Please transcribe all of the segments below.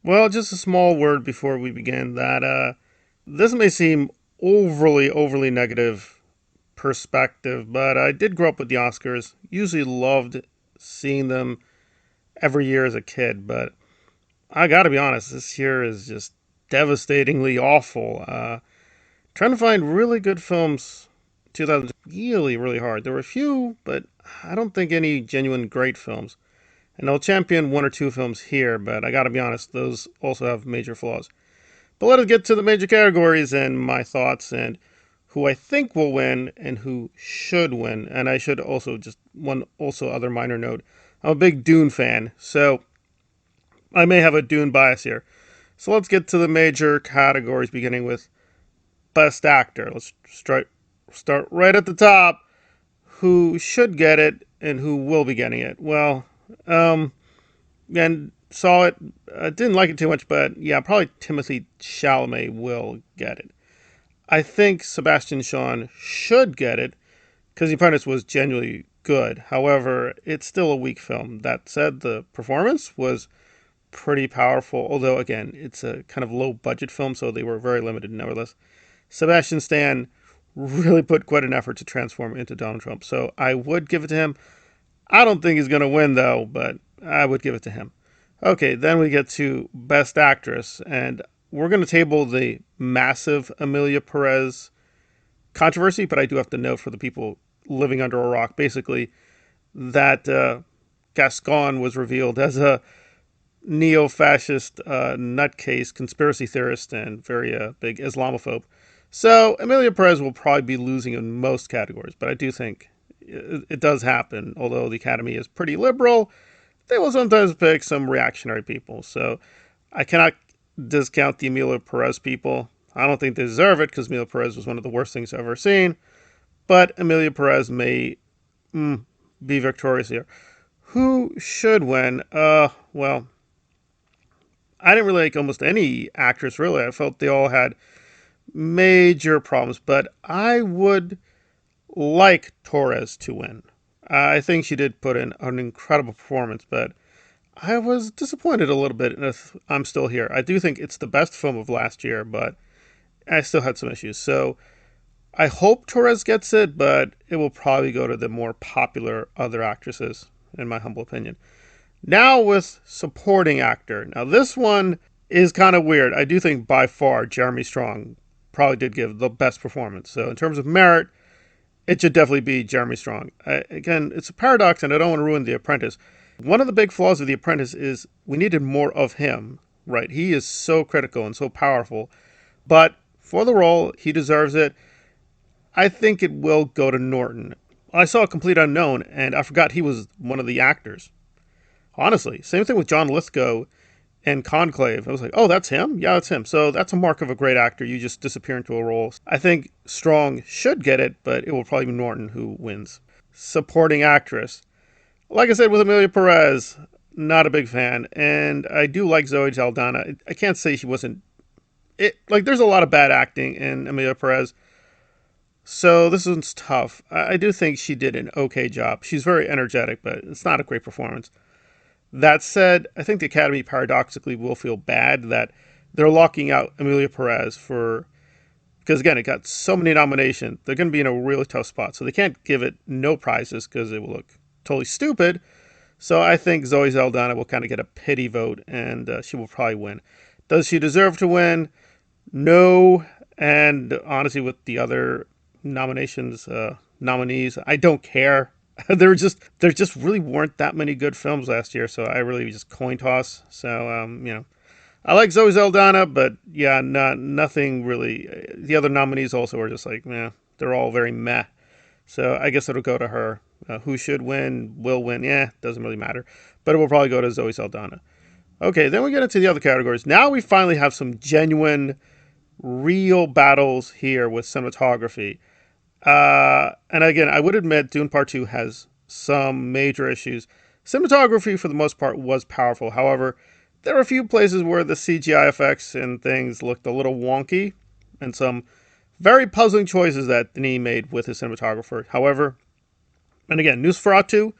Well, just a small word before we begin that this may seem overly negative perspective, but I did grow up with the Oscars. Usually loved seeing them every year as a kid, but I got to be honest, this year is just devastatingly awful. Trying to find really good films 2000 really hard. There were a few, but I don't think any genuine great films. And I'll champion one or two films here, but I gotta be honest, those also have major flaws. But let us get to the major categories and my thoughts and who I think will win and who should win. And I should also just one also other minor note. I'm a big Dune fan, so I may have a Dune bias here. So let's get to the major categories, beginning with Best Actor. Let's start right at the top. Who should get it and who will be getting it? Well, um, and saw it. Didn't like it too much, but yeah, probably Timothy Chalamet will get it. I think Sebastian Shaw should get it because The Apprentice was genuinely good. However, it's still a weak film. That said, the performance was pretty powerful, although, again, it's a kind of low budget film, so they were very limited nevertheless. Sebastian Stan really put quite an effort to transform into Donald Trump, so I would give it to him. I don't think he's going to win, though, but I would give it to him. Okay, then we get to Best Actress, and we're going to table the massive Amelia Perez controversy, but I do have to note for the people living under a rock, basically, that Gascon was revealed as a neo fascist nutcase, conspiracy theorist, and very big Islamophobe. So Amelia Perez will probably be losing in most categories, but I do think it does happen. Although the Academy is pretty liberal, they will sometimes pick some reactionary people. So I cannot discount the Amelia Perez people. I don't think they deserve it because Amelia Perez was one of the worst things I've ever seen. But Amelia Perez may be victorious here. Who should win? Well, I didn't really like almost any actress, really. I felt they all had major problems, but I would like Torres to win. I think she did put in an incredible performance, but I was disappointed a little bit if I'm still here. I do think it's the best film of last year, but I still had some issues. So I hope Torres gets it, but it will probably go to the more popular other actresses, in my humble opinion. Now with supporting actor. Now this one is kind of weird. I do think by far Jeremy Strong probably did give the best performance. So in terms of merit, it should definitely be Jeremy Strong. Again, it's a paradox, and I don't want to ruin The Apprentice. One of the big flaws of The Apprentice is we needed more of him, right? He is so critical and so powerful. But for the role, he deserves it. I think it will go to Norton. I saw a Complete Unknown, and I forgot he was one of the actors. Honestly, same thing with John Lithgow and Conclave. I was like, oh, that's him? Yeah, that's him. So that's a mark of a great actor. You just disappear into a role. I think Strong should get it, but it will probably be Norton who wins. Supporting actress. Like I said with Amelia Perez, not a big fan. And I do like Zoe Saldana. I can't say she wasn't. There's a lot of bad acting in Amelia Perez. So this one's tough. I do think she did an okay job. She's very energetic, but it's not a great performance. That said, I think the Academy paradoxically will feel bad that they're locking out Amelia Perez for because again it got so many nominations. They're going to be in a really tough spot, so they can't give it no prizes because it will look totally stupid. So I think Zoe Saldana will kind of get a pity vote, and she will probably win. Does she deserve to win? No. And honestly, with the other nominees, I don't care. There just really weren't that many good films last year, so I really just coin toss. So I like Zoe Saldana, but yeah, nothing really. The other nominees also are just like, yeah, they're all very meh. So I guess it'll go to her. Who should win, will win. Yeah, doesn't really matter, but it will probably go to Zoe Saldana. Okay, then we get into the other categories. Now we finally have some genuine, real battles here with cinematography. And again, I would admit Dune Part 2 has some major issues. Cinematography, for the most part, was powerful. However, there were a few places where the CGI effects and things looked a little wonky, and some very puzzling choices that Denis made with his cinematographer. However, and again, Nosferatu,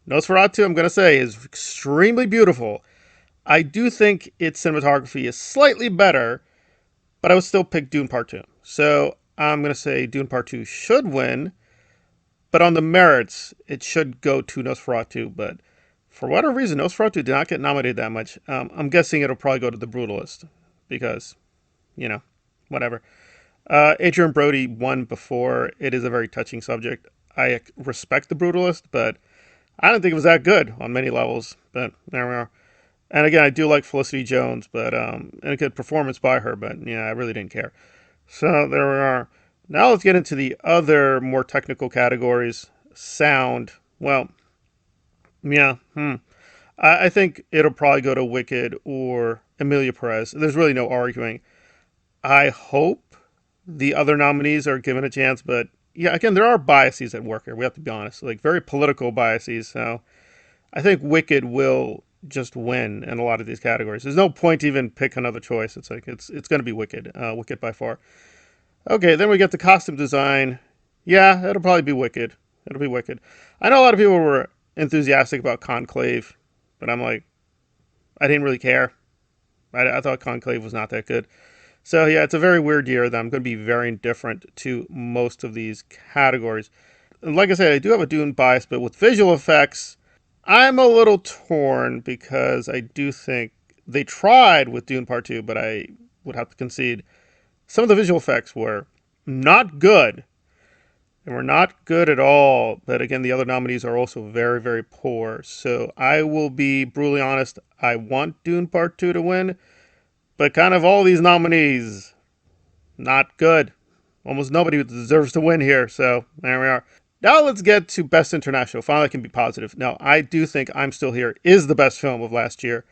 I'm going to say, is extremely beautiful. I do think its cinematography is slightly better, but I would still pick Dune Part 2. So I'm going to say Dune Part 2 should win, but on the merits, it should go to Nosferatu. But for whatever reason, Nosferatu did not get nominated that much. I'm guessing it'll probably go to The Brutalist because, you know, whatever. Adrian Brody won before. It is a very touching subject. I respect The Brutalist, but I don't think it was that good on many levels. But there we are. And again, I do like Felicity Jones, but and a good performance by her. But yeah, I really didn't care. So there we are. Now let's get into the other more technical categories. Sound. Well, yeah. I think it'll probably go to Wicked or Emilia Perez. There's really no arguing. I hope the other nominees are given a chance, but yeah, again, there are biases at work here. We have to be honest, like very political biases. So I think Wicked will just win in a lot of these categories. There's no point to even pick another choice. It's like it's going to be Wicked, Wicked by far. Okay, then we get the costume design. Yeah, it'll probably be Wicked. It'll be Wicked. I know a lot of people were enthusiastic about Conclave, but I'm like, I didn't really care. I thought Conclave was not that good. So yeah, it's a very weird year that I'm going to be very indifferent to most of these categories. And like I said, I do have a Dune bias, but with visual effects, I'm a little torn because I do think they tried with Dune Part 2, but I would have to concede some of the visual effects were not good. They were not good at all. But again, the other nominees are also very, very poor. So I will be brutally honest. I want Dune Part 2 to win, but kind of all these nominees, not good. Almost nobody deserves to win here. So there we are. Now let's get to Best International. Finally, I can be positive. Now, I do think I'm Still Here is the best film of last year.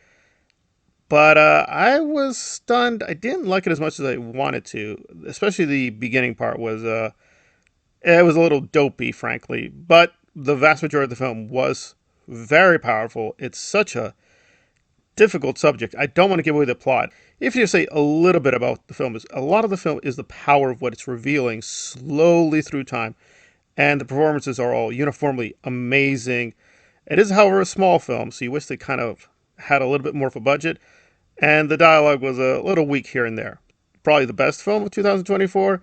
But I was stunned. I didn't like it as much as I wanted to. Especially the beginning part was it was a little dopey, frankly. But the vast majority of the film was very powerful. It's such a difficult subject. I don't want to give away the plot. If you say a little bit about the film, is a lot of the film is the power of what it's revealing slowly through time, and the performances are all uniformly amazing. It is, however, a small film, so you wish they kind of had a little bit more of a budget, and the dialogue was a little weak here and there. Probably the best film of 2024.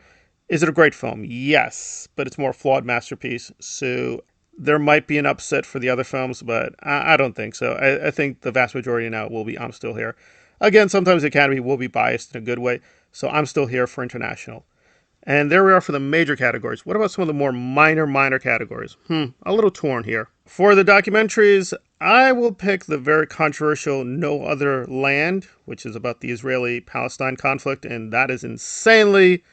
Is it a great film? Yes, but it's more a flawed masterpiece. So there might be an upset for the other films, but I don't think so. I think the vast majority now will be I'm Still Here. Again, sometimes the Academy will be biased in a good way, so I'm Still Here for international. And there we are for the major categories. What about some of the more minor categories? A little torn here. For the documentaries, I will pick the very controversial No Other Land, which is about the Israeli-Palestine conflict, and that is insanely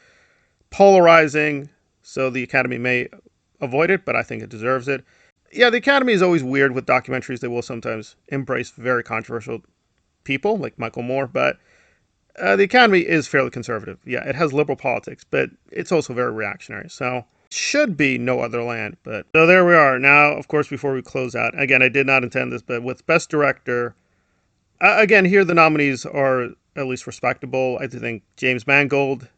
polarizing, so the Academy may avoid it, but I think it deserves it. Yeah, the Academy is always weird with documentaries. They will sometimes embrace very controversial people, like Michael Moore, but the Academy is fairly conservative. Yeah, it has liberal politics, but it's also very reactionary. So it should be No Other Land. But so there we are. Now, of course, before we close out, again, I did not intend this, but with Best Director, again, here the nominees are at least respectable. I think James Mangold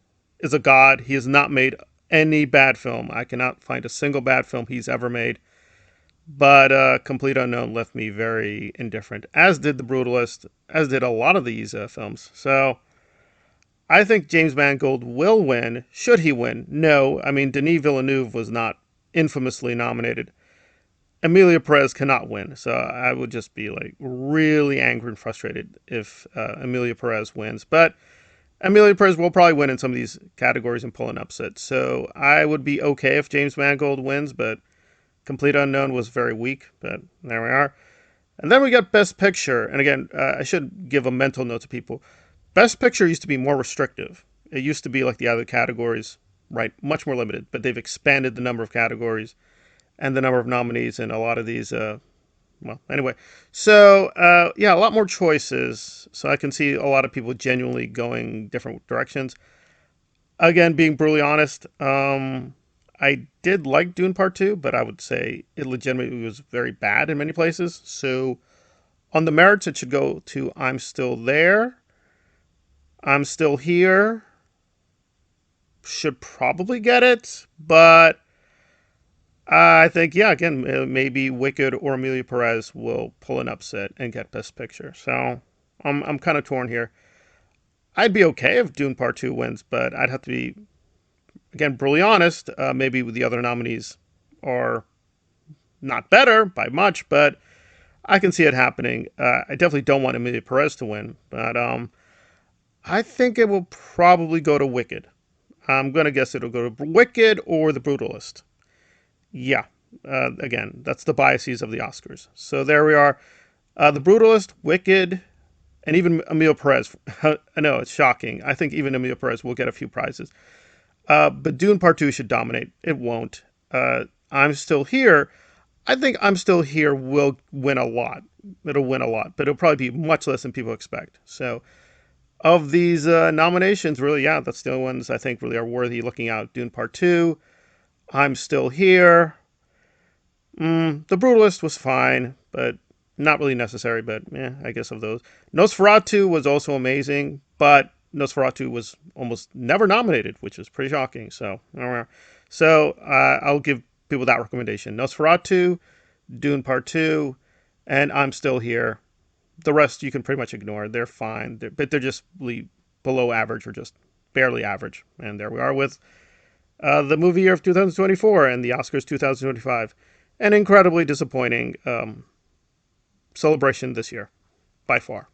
is a god. He has not made any bad film. I cannot find a single bad film he's ever made. But Complete Unknown left me very indifferent, as did The Brutalist, as did a lot of these films. So I think James Mangold will win. Should he win? No. I mean, Denis Villeneuve was not infamously nominated. Emilia Perez cannot win. So I would just be like really angry and frustrated if Emilia Perez wins. But Emilia Perez will probably win in some of these categories and pull an upset. So I would be okay if James Mangold wins, but Complete Unknown was very weak. But there we are. And then we got Best Picture. And again, I should give a mental note to people. Best Picture used to be more restrictive. It used to be like the other categories, right? Much more limited. But they've expanded the number of categories and the number of nominees in a lot of these. Well, anyway. So, yeah, a lot more choices. So I can see a lot of people genuinely going different directions. Again, being brutally honest, I did like Dune Part 2, but I would say it legitimately was very bad in many places. So on the merits, it should go to I'm Still There. I'm Still Here. Should probably get it, but I think, yeah, again, maybe Wicked or Emilia Perez will pull an upset and get Best Picture. So I'm kind of torn here. I'd be okay if Dune Part 2 wins, but I'd have to be, again, brutally honest. Maybe the other nominees are not better by much, but I can see it happening. I definitely don't want Emilia Perez to win, but I think it will probably go to Wicked. I'm going to guess it'll go to Wicked or The Brutalist. Yeah. Again, that's the biases of the Oscars. So there we are. The Brutalist, Wicked, and even Emil Perez. I know it's shocking. I think even Emil Perez will get a few prizes. But Dune Part 2 should dominate. It won't. I'm Still Here. I think I'm Still Here will win a lot. It'll win a lot, but it'll probably be much less than people expect. So, of these nominations, really, yeah, that's the only ones I think really are worthy looking out. Dune Part 2, I'm Still Here. The Brutalist was fine, but not really necessary, but I guess of those. Nosferatu was also amazing, but Nosferatu was almost never nominated, which is pretty shocking. So I'll give people that recommendation. Nosferatu, Dune Part 2, and I'm Still Here. The rest you can pretty much ignore. They're fine, but they're just really below average or just barely average. And there we are with the movie year of 2024 and the Oscars 2025. An incredibly disappointing celebration this year, by far.